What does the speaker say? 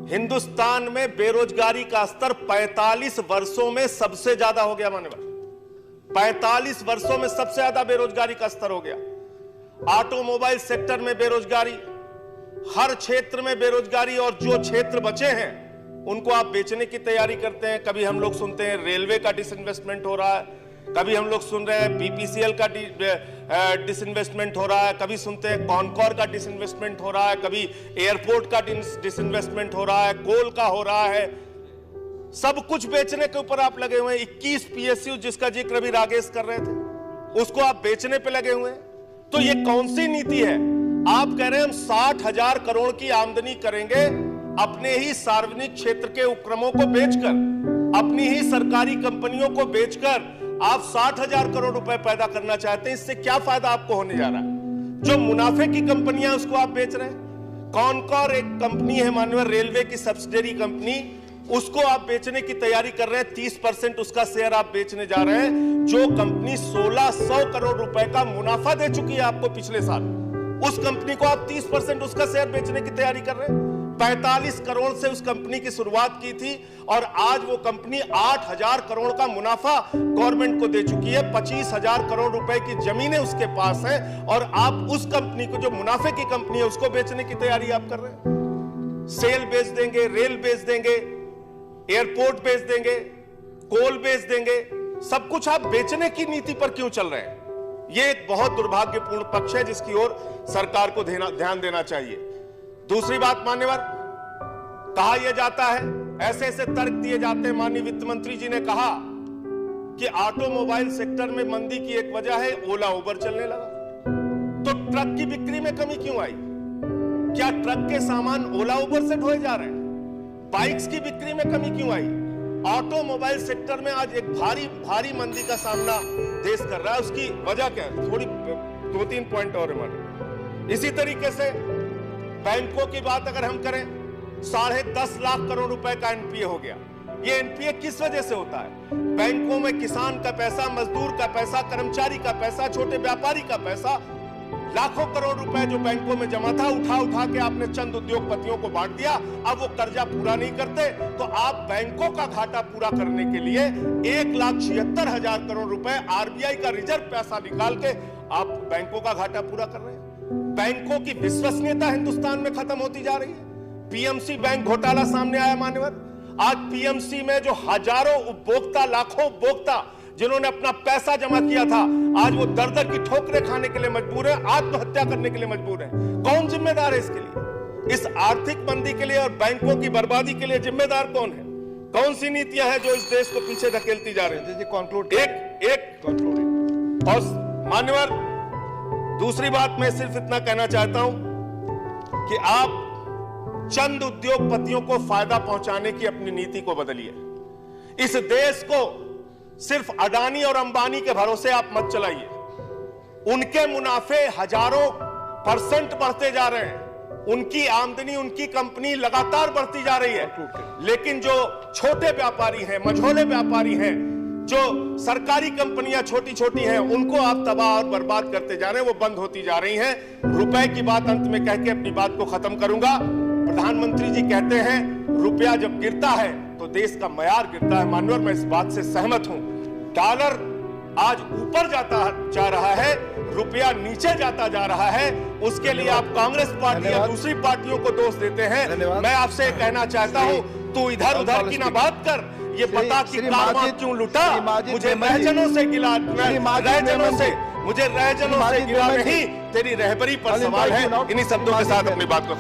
हिंदुस्तान में बेरोजगारी का स्तर 45 वर्षों में सबसे ज्यादा हो गया। मान्यवर, 45 वर्षों में सबसे ज्यादा बेरोजगारी का स्तर हो गया। ऑटोमोबाइल सेक्टर में बेरोजगारी, हर क्षेत्र में बेरोजगारी, और जो क्षेत्र बचे हैं उनको आप बेचने की तैयारी करते हैं। कभी हम लोग सुनते हैं रेलवे का डिसइन्वेस्टमेंट हो रहा है, कभी हम लोग सुन रहे हैं बीपीसीएल का डिसइन्वेस्टमेंट हो रहा है, कभी सुनते हैं कॉनकॉर का डिसइन्वेस्टमेंट हो रहा है, कभी एयरपोर्ट का डिसइन्वेस्टमेंट हो रहा है, कोल का हो रहा है। सब कुछ बेचने के ऊपर आप लगे हुए हैं। 21 पीएसयू जिसका जिक्र अभी राकेश कर रहे थे, उसको आप बेचने पे लगे हुए हैं। तो ये कौन सी नीति है? आप कह रहे हैं हम 60,000 करोड़ की आमदनी करेंगे अपने ही सार्वजनिक क्षेत्र के उपक्रमों को बेचकर, अपनी ही सरकारी कंपनियों को बेचकर आप 60,000 करोड़ रुपए पैदा करना चाहते हैं। इससे क्या फायदा आपको होने जा रहा है? जो मुनाफे की कंपनियां उसको आप बेच रहे हैं। कॉनकॉर एक कंपनी है माननीय रेलवे की सब्सिडरी कंपनी, उसको आप बेचने की तैयारी कर रहे हैं। 30% उसका शेयर आप बेचने जा रहे हैं। जो कंपनी 1600 करोड़ रुपए का मुनाफा दे चुकी है आपको पिछले साल, उस कंपनी को आप 30% उसका शेयर बेचने की तैयारी कर रहे हैं। 45 करोड़ से उस कंपनी की शुरुआत की थी और आज वो कंपनी 8,000 करोड़ का मुनाफा गवर्नमेंट को दे चुकी है। 25,000 करोड़ रुपए की जमीनें उसके पास हैं और आप उस कंपनी को, जो मुनाफे की कंपनी है, उसको बेचने की तैयारी आप कर रहे हैं। सेल बेच देंगे, रेल बेच देंगे, एयरपोर्ट बेच देंगे, कोल बेच देंगे, सब कुछ आप बेचने की नीति पर क्यों चल रहे हैं? यह एक बहुत दुर्भाग्यपूर्ण पक्ष है जिसकी ओर सरकार को ध्यान देना चाहिए। दूसरी बात मान्यवर, कहा यह जाता है, ऐसे ऐसे तर्क दिए जाते हैं। माननीय वित्त मंत्री जी ने कहा कि ऑटोमोबाइल सेक्टर में मंदी की एक वजह है ओला उबर चलने लगा। तो ट्रक की बिक्री में कमी क्यों आई? क्या ट्रक के सामान ओला उबर से ढोए जा रहे हैं? बाइक्स की बिक्री में कमी क्यों आई? ऑटोमोबाइल सेक्टर में आज एक भारी मंदी का सामना देश कर रहा है। उसकी वजह क्या है? थोड़ी 2-3 पॉइंट और हमारे। इसी तरीके से बैंकों की बात अगर हम करें, 10.5 लाख करोड़ रुपए का एनपीए हो गया। ये एनपीए किस वजह से होता है? बैंकों में किसान का पैसा, मजदूर का पैसा, कर्मचारी का पैसा, छोटे व्यापारी का पैसा, लाखों करोड़ रुपए जो बैंकों में जमा था, उठा के आपने चंद उद्योगपतियों को बांट दिया। अब वो कर्जा पूरा नहीं करते तो आप बैंकों का घाटा पूरा करने के लिए 1,76,000 करोड़ रुपए आरबीआई का रिजर्व पैसा निकाल के आप बैंकों का घाटा पूरा कर रहे हैं। बैंकों की विश्वसनीयता हिंदुस्तान में खत्म होती जा रही है। पीएमसी बैंक घोटाला सामने आया मान्यवर। आज पीएमसी में जो हजारों उपभोक्ता, लाखों उपभोक्ता जिन्होंने अपना पैसा जमा किया था, आज वो दर-दर की ठोकरें खाने के लिए मजबूर है, आत्महत्या करने के लिए मजबूर है। कौन जिम्मेदार है इसके लिए? इस आर्थिक मंदी के लिए और बैंकों की बर्बादी के लिए जिम्मेदार कौन है? कौन सी नीतियां हैं जो इस देश को पीछे धकेलती जा रही है? और मान्यवर, दूसरी बात मैं सिर्फ इतना कहना चाहता हूं कि आप चंद उद्योगपतियों को फायदा पहुंचाने की अपनी नीति को बदलिए। इस देश को सिर्फ अडानी और अंबानी के भरोसे आप मत चलाइए। उनके मुनाफे हजारों % बढ़ते जा रहे हैं, उनकी आमदनी, उनकी कंपनी लगातार बढ़ती जा रही है, लेकिन जो छोटे व्यापारी हैं, मझोले व्यापारी हैं, जो सरकारी कंपनियां छोटी छोटी हैं, उनको आप तबाह और बर्बाद करते जा रहे हैं, वो बंद होती जा रही हैं। रुपए की बात अंत में कह के अपनी बात को खत्म करूंगा। प्रधानमंत्री जी कहते हैं रुपया जब गिरता है तो देश का मयार गिरता है। माननीय, मैं इस बात से सहमत हूं। डॉलर आज ऊपर जा रहा है, रुपया नीचे जाता जा रहा है। उसके लिए आप कांग्रेस पार्टी या दूसरी पार्टियों को दोष देते हैं। मैं आपसे कहना चाहता हूं, तू इधर उधर की ना बात कर, ये बता कि कारवां क्यों लुटा। मुझे रहजनों से गिला नहीं, तेरी रहबरी पर सवाल है। इन्हीं शब्दों के साथ अपनी बात को